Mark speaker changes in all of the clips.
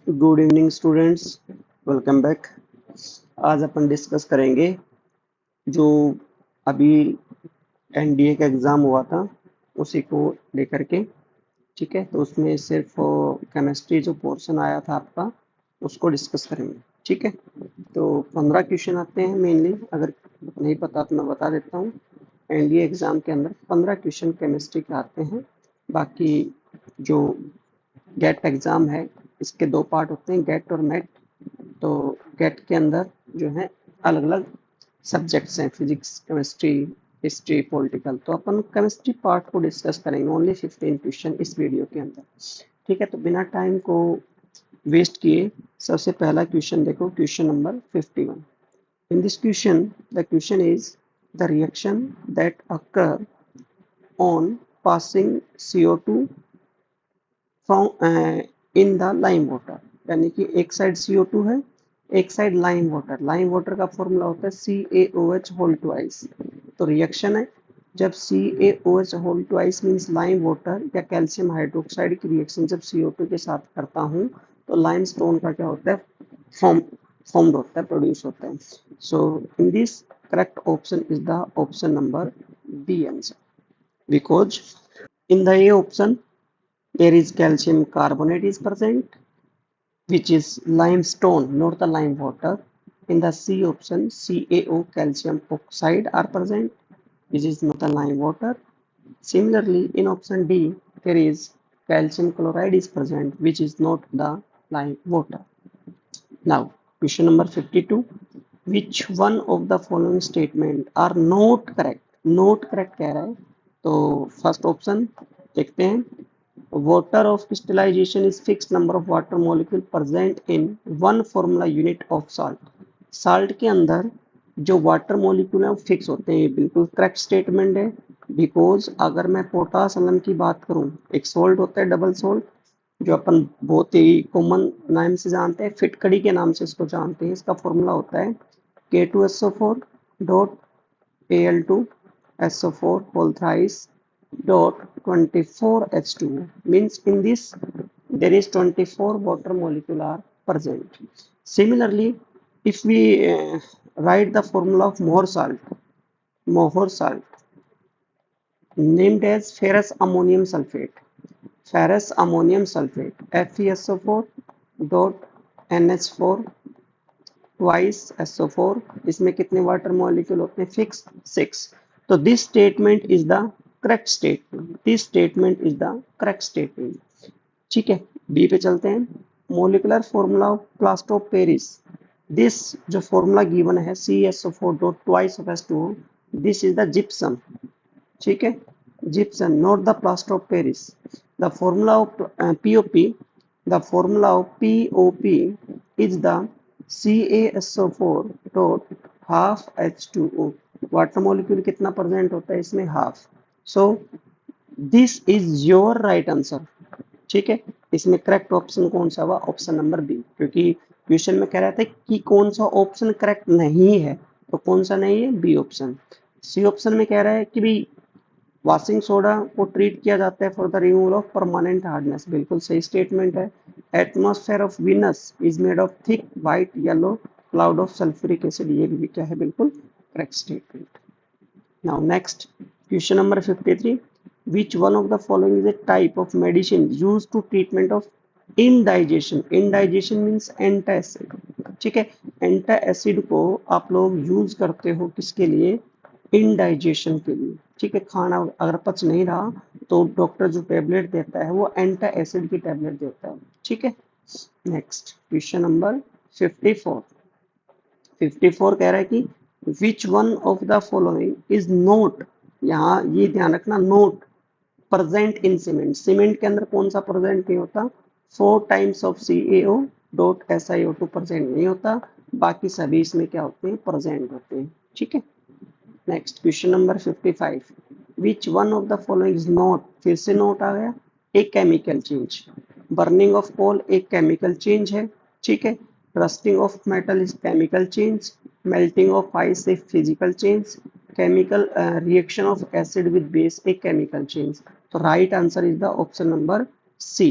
Speaker 1: Good evening students, welcome back. आज अपन discuss करेंगे जो अभी एनडीए का एग्ज़ाम हुआ था उसी को लेकर के। ठीक है, तो उसमें सिर्फ केमिस्ट्री जो पोर्शन आया था आपका उसको डिस्कस करेंगे। ठीक है, तो 15 क्वेश्चन आते हैं मेनली। अगर नहीं पता तो मैं बता देता हूँ। एनडीए एग्ज़ाम के अंदर 15 क्वेश्चन केमिस्ट्री के आते हैं। बाकी जो गेट एग्ज़ाम है इसके दो पार्ट होते हैं, गेट और मेट। तो गेट के अंदर जो है अलग अलग सब्जेक्ट्स हैं, फिजिक्स, केमिस्ट्री, हिस्ट्री, पॉलिटिकल। तो अपन केमिस्ट्री पार्ट को डिस्कस करेंगे, ओनली 15 क्वेश्चन इस वीडियो के अंदर। ठीक है, तो बिना टाइम को वेस्ट किए सबसे पहला क्वेश्चन देखो, question number 51। In this question the question is the reaction that occur on passing CO2 from in the lime water. यानी कि एक साइड CO2 है, एक side lime water. Lime water का फॉर्मूला होता है CaOH होल ट्वाइस। तो reaction है जब CaOH whole twice means lime water या कैल्शियम हाइड्रोक्साइड की रिएक्शन जब CO2 के साथ करता हूँ तो लाइम स्टोन का क्या होता है, फॉर्म्ड होता है, प्रोड्यूस होता है। So in this correct option is the option number B answer, because in the A option there is calcium carbonate is present, which is limestone, not the lime water. In the C option, CaO calcium oxide are present, which is not the lime water. Similarly, in option D, there is calcium chloride is present, which is not the lime water. Now, question number 52. Which one of the following statement are not correct? Not correct कह रहा है, तो first option देखते हैं। Water of crystallization is fixed number of water molecule present in one formula unit of salt. Salt के अंदर जो water molecule है वो फिक्स होते हैं, ये बिल्कुल करेक्ट स्टेटमेंट है। बिकॉज अगर मैं पोटास अलम की बात करूं, एक सोल्ट होता है डबल सोल्ट जो अपन बहुत ही कॉमन नाम से जानते हैं, फिटकड़ी के नाम से इसको जानते हैं। इसका फॉर्मूला होता है K2SO4 dot Al2SO4 whole thrice dot 24H2O means in this there is 24 water molecule are present. Similarly, if we write the formula of Mohr salt named as ferrous ammonium sulfate, FeSO4 dot NH4 twice SO4, इसमें कितने water molecule होते हैं, fix 6। तो this statement is the correct statement, this statement is the correct statement. ठीक है, B पे चलते हैं। Molecular formula of plaster of Paris, this जो फॉर्मूला गिवन है CSO4 dot twice of H2O, this is the gypsum. ठीक है, gypsum not the plaster of Paris. The formula of POP, the formula of POP is the CaSO4 dot half H2O। Water molecule कितना present होता है इसमें, half. So this is your right answer. ठीक है, इसमें correct option कौन सा हुआ, ऑप्शन नंबर बी, क्योंकि क्वेश्चन में कह रहा था कि कौन सा ऑप्शन करेक्ट नहीं है, तो कौन सा नहीं है, बी ऑप्शन। सी ऑप्शन में कह रहा है कि भाई वॉशिंग सोडा को ट्रीट किया जाता है for the removal of permanent hardness, बिल्कुल सही स्टेटमेंट है। Atmosphere of Venus is made of thick white yellow cloud of sulphuric acid, ये भी क्या है, बिल्कुल correct statement. Now next question number 53। Which one of the following is a type of medicine used to treatment of indigestion. Indigestion means antacid. ठीक है, antacid को आप लोग यूज करते हो किसके लिए, इनडाइजेशन के लिए। ठीक है, खाना अगर पच नहीं रहा तो डॉक्टर जो टेबलेट देता है वो एंटा एसिड की टेबलेट देता है। ठीक है, नेक्स्ट क्वेश्चन नंबर 54। 54 कह रहा है कि विच one of the following is note, यहाँ ये ध्यान रखना, note present in cement. Cement के अंदर कौन सा प्रेजेंट नहीं होता, 4 times of CaO dot SiO2 present नहीं होता, बाकी सभी इसमें क्या होते हैं, प्रेजेंट होते हैं। ठीक है, next question number 55। Which one of the following is not, फिर से नोट आ गया, एक chemical change. Burning of coal एक केमिकल चेंज है। ठीक है, rusting of metal is chemical change, melting of ice a physical change, chemical reaction of acid with base एक केमिकल चेंज। तो right answer is the option number C,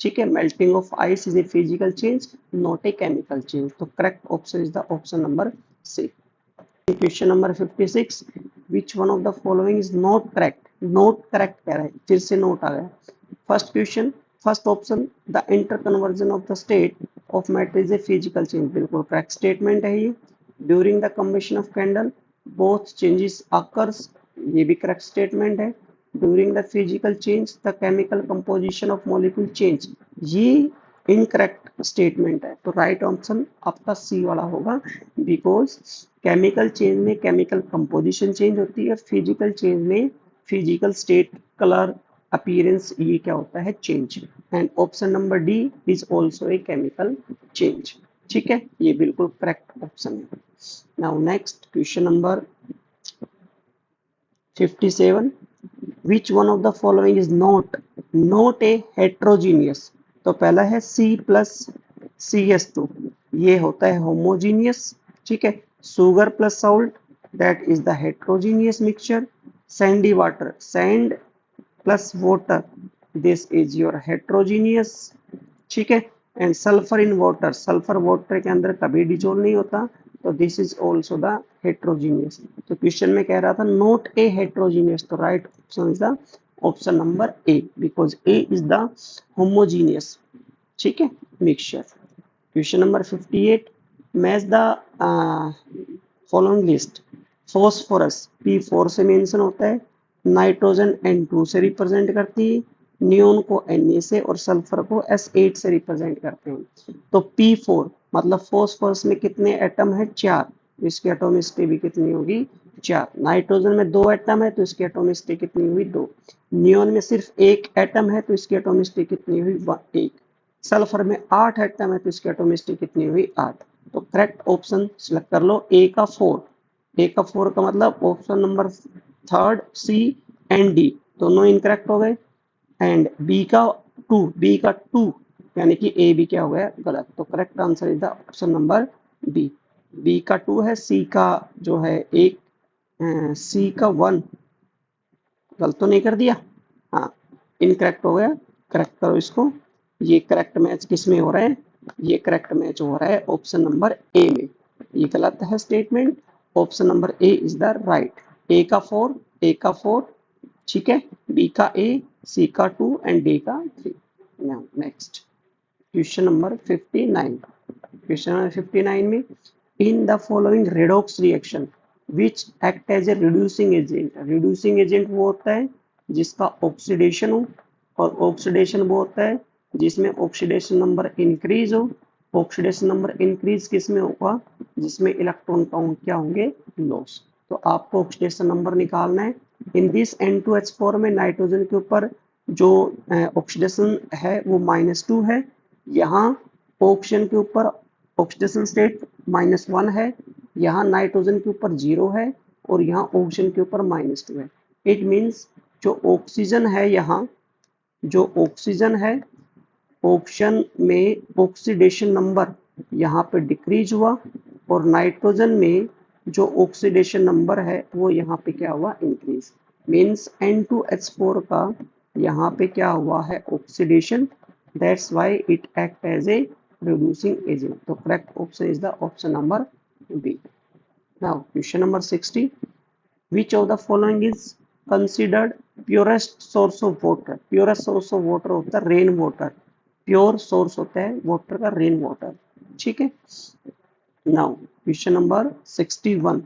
Speaker 1: ठीक है, melting of ice is a physical change not a chemical change. तो correct option is the option number C. Question number 56, which one of the following is not correct. Not correct कह रहा है, फिर से not आ गया। First question, first option, the inter conversion of the state of matter is a physical change, बिल्कुल correct statement है ये। During the combustion of candle both changes occurs, ये भी करेक्ट स्टेटमेंट है। During the physical change the chemical composition of molecule change, ये incorrect statement है। तो right option आपका सी वाला होगा, बिकॉज केमिकल चेंज में केमिकल कंपोजिशन चेंज होती है, फिजिकल चेंज में फिजिकल स्टेट, कलर, अपीयरेंस, ये क्या होता है, change. And option number D is also a chemical change. ठीक है, ये बिल्कुल करेक्ट ऑप्शन है। Now next question number 57, which one of the following is not a heterogeneous। तो पहला है C+CS2, ये होता है होमोजीनियस। ठीक है, sugar plus salt, that is the heterogeneous mixture. Sandy water, sand plus water, this is your heterogeneous. ठीक है, and sulphur in water, sulphur water के अंदर कभी डिजोल्व नहीं होता, तो this is also the heterogeneous. तो क्वेश्चन में कह रहा था नॉट ए हेटेरोजीनियस, तो right option is the option number A, because A is the homogeneous. ठीक है, mixture. Question number 58, match the following list. Phosphorus P4 से मेंशन होता है, नाइट्रोजन N2 से रिप्रेजेंट करती है, नियोन को Na से और सल्फर को S8 से रिप्रेजेंट करते हैं। तो P4 मतलब फॉस्फोरस में कितने एटम है, 4, तो इसकी एटॉमिसिटी भी कितनी होगी, 4। नाइट्रोजन में 2 एटम है, तो इसकी एटॉमिसिटी कितनी हुई, 2। नियोन में सिर्फ 1 एटम है, तो इसकी एटॉमिसिटी कितनी हुई, 1। सल्फर में 8 एटम है, तो इसकी एटॉमिसिटी कितनी हुई, 8। तो करेक्ट ऑप्शन सिलेक्ट कर लो, ए का 4। ए का 4 का मतलब option number third, C and D दोनों इनकरेक्ट हो गए। एंड बी का 2 यानी कि ए बी क्या हो गया, गलत। तो correct answer is the option number B. B का 2 है, सी का जो है एक, सी का 1, गलत तो नहीं कर दिया, हाँ इनकरेक्ट हो गया, करेक्ट करो इसको। ये करेक्ट मैच किस में हो रहा है, ये करेक्ट मैच हो रहा है ऑप्शन नंबर ए में, ये गलत है statement. Option number A is the right. A का 4, ए का 4, ठीक है, बी का ए, सी का 2 एंड डी का 3। Now next question number 59। Question number 59 में, in the following redox reaction which act as a reducing agent. Reducing agent वो होता है जिसका ऑक्सीडेशन हो, और ऑक्सीडेशन वो होता है जिसमें ऑक्सीडेशन नंबर इंक्रीज हो। ऑक्सीडेशन नंबर इंक्रीज किस में होगा, जिसमें इलेक्ट्रॉन काउंट क्या होंगे, लॉस। तो आपको ऑक्सीडेशन नंबर निकालना है। इन दिस N2H4 में नाइट्रोजन के ऊपर जो ऑक्सीडेशन है वो -2 है, यहाँ ऑक्सीजन के ऊपर ऑक्सीडेशन स्टेट -1 है, यहाँ नाइट्रोजन के ऊपर 0 है, और यहाँ ऑक्सीजन के ऊपर -2 है। इट मीन्स जो ऑक्सीजन है, यहाँ जो ऑक्सीजन है, ऑक्सीजन में ऑक्सीडेशन नंबर यहाँ पे डिक्रीज हुआ, और नाइट्रोजन में जो ऑक्सीडेशन नंबर है वो यहाँ पे क्या हुआ, इंक्रीज। मीन्स N2H4 का यहाँ पे क्या हुआ है, oxidation, that's why it act as a reducing agent. तो correct option is the option number B. Now question number 60, which of the following is considered purest source of water। purest source of water होता है rain water, pure source होता है water का rain water. ठीक है, now question number 61,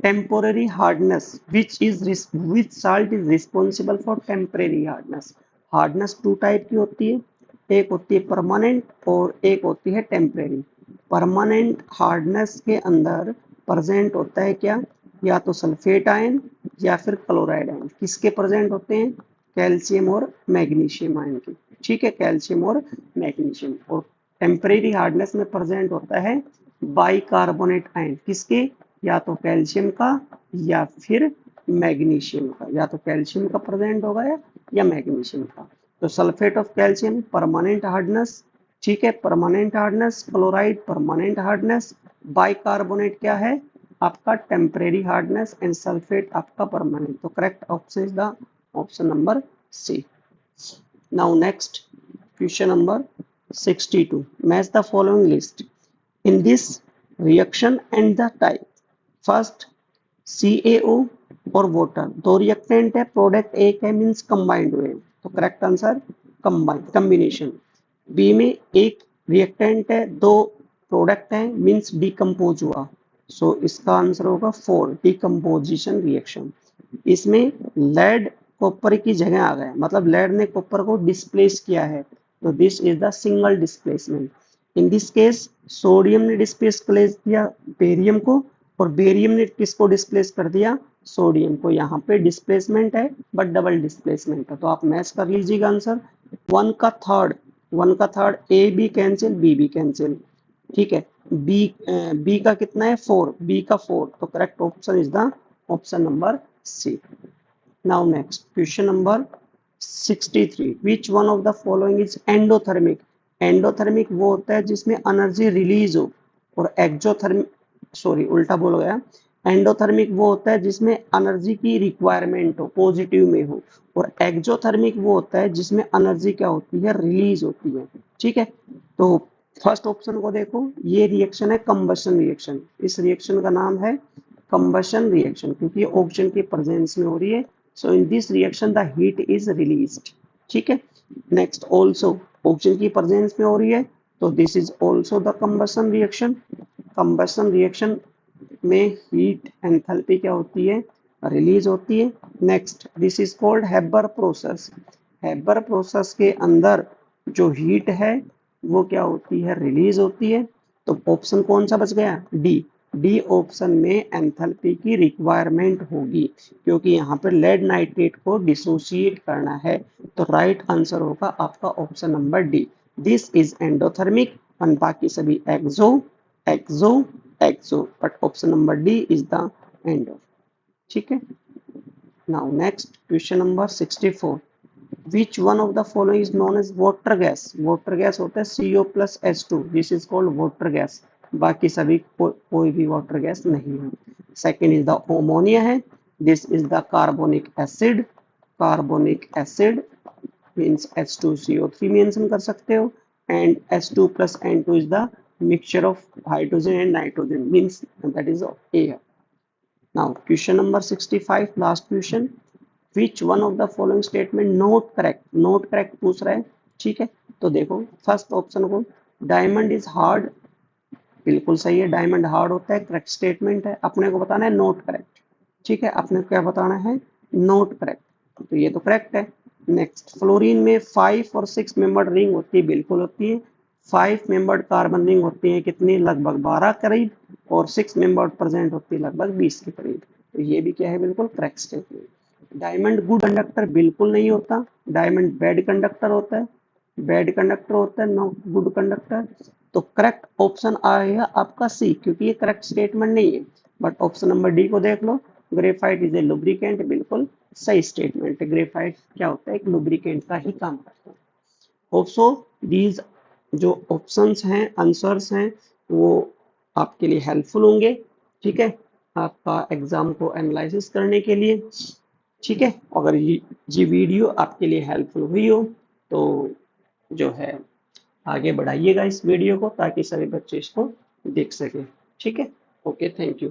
Speaker 1: temporary hardness which salt is responsible for temporary hardness। Hardness 2 type की होती है, एक होती है परमानेंट और एक होती है टेम्परेरी। परमानेंट हार्डनेस के अंदर प्रेजेंट होता है क्या, या तो सल्फेट आयन या फिर क्लोराइड आयन। किसके प्रेजेंट होते हैं, कैल्शियम और मैग्नीशियम आयन के। ठीक है, कैल्शियम और मैग्नीशियम। और टेम्परेरी हार्डनेस में प्रेजेंट होता है बाइकार्बोनेट आयन, किसके, या तो कैल्शियम का या फिर मैग्नीशियम का, या तो कैल्शियम का प्रेजेंट होगा या मैग्नीशियम का। तो sulphate of calcium permanent hardness, ठीक है, permanent hardness, chloride permanent hardness, bicarbonate क्या है आपका टेम्परेरी हार्डनेस, एंड सल्फेट आपका परमानेंट। तो correct option is the option number C. Now next question number 62, match the following list in this reaction and the type. First CaO और water, दो reactant है, product एक है, means combined हुए, तो correct answer combined, combination. B में एक reactant है, दो प्रोडक्ट है, मीन्स डिकम्पोज हुआ, सो इसका आंसर होगा 4, डिकम्पोजिशन रिएक्शन। इसमें लेड कॉपर की जगह आ गया, मतलब लेड ने कॉपर को डिस्प्लेस किया है, तो this is the single displacement. In this case sodium ने डिस्प्लेस किया बेरियम को, और बेरियम ने किसको डिस्प्लेस कर दिया, सोडियम को। यहाँ पे डिस्प्लेसमेंट है बट डबल डिस्प्लेसमेंट है, तो आप मैच कर लीजिएगा आंसर। वन का third, A B cancel, B B cancel, ठीक है। बी का कितना है 4, बी का 4, तो correct option is the option number C. Now next question number 63, which one of the following is endothermic. Endothermic वो होता है जिसमें एनर्जी रिलीज हो, और एक्सोथर्मिक, सॉरी उल्टा बोल गया, एंडोथर्मिक वो होता है जिसमें एनर्जी की रिक्वायरमेंट हो, पॉजिटिव में हो, और एक्सोथर्मिक वो होता है जिसमें एनर्जी क्या होती है, रिलीज होती है, ठीक है। तो फर्स्ट ऑप्शन को देखो, ये रिएक्शन है कंबशन रिएक्शन, इस रिएक्शन का नाम है कंबशन रिएक्शन, क्योंकि ऑक्सीजन की प्रेजेंस में हो रही है, so in this reaction the heat is released, ठीक है। नेक्स्ट ऑल्सो ऑक्सीजन की प्रेजेंस में हो रही है, तो this is also the combustion reaction. Combustion reaction में हीट एंथैल्पी क्या होती है, रिलीज होती है। Next this is called Haber process. Haber process के अंदर जो हीट है वो क्या होती है, रिलीज होती है। तो ऑप्शन कौन सा बच गया, डी। डी ऑप्शन में एंथैल्पी की रिक्वायरमेंट होगी, क्योंकि यहाँ पर लेड नाइट्रेट को डिसोसिएट करना है, तो राइट आंसर होगा आपका option number D, this is endothermic, और बाकी सभी exo exo exo, but option number D is the endo, ठीक है। Now next question number 64, which one of the following is known as water gas। water gas होता है CO plus H2, this is called water gas, बाकी सभी कोई भी water gas नहीं है। सेकेंड इज द अमोनिया है, this is the carbonic acid, carbonic acid means H2CO3 mention कर सकते हो, and H2 plus N2 is the mixture of hydrogen and nitrogen, means that is air। now question number 65, last question, which one of the following statement not correct, not correct पूछ रहा है, ठीक है। तो देखो फर्स्ट ऑप्शन को, diamond is hard, बिल्कुल सही है, डायमंड हार्ड होता है, करेक्ट स्टेटमेंट है, अपने को बताना है नॉट करेक्ट, ठीक है, अपने को क्या बताना है, नॉट करेक्ट, तो ये तो करेक्ट है। नेक्स्ट फ्लोरीन में 5 और 6 मेंबर्ड रिंग होती है, बिल्कुल होती है। 5 मेंबर्ड कार्बन रिंग होती है कितनी, लगभग 12 करीब, और 6 मेंबर्ड प्रेजेंट होती है लगभग 20 के करीब, तो ये भी क्या है, बिल्कुल correct statement. Diamond good conductor बिल्कुल नहीं होता, डायमंड बैड कंडक्टर होता है, बैड कंडक्टर होता है, नो गुड कंडक्टर। तो करेक्ट ऑप्शन आएगा आपका सी, क्योंकि ये करेक्ट स्टेटमेंट नहीं है, बट ऑप्शन नंबर डी को देख लो, ग्रेफाइट इज ए लुब्रिकेंट, बिल्कुल सही स्टेटमेंट है, ग्रेफाइट क्या होता है, एक लुब्रिकेंट का ही काम करता है। होप्सो दीज जो ऑप्शंस हैं, आंसर्स हैं, वो आपके लिए हेल्पफुल होंगे, ठीक है, आपका एग्जाम को एनालिसिस करने के लिए, ठीक है। अगर ये वीडियो आपके लिए हेल्पफुल हुई हो तो जो है आगे बढ़ाइएगा इस वीडियो को, ताकि सभी बच्चे इसको देख सके, ठीक है। Okay, thank you.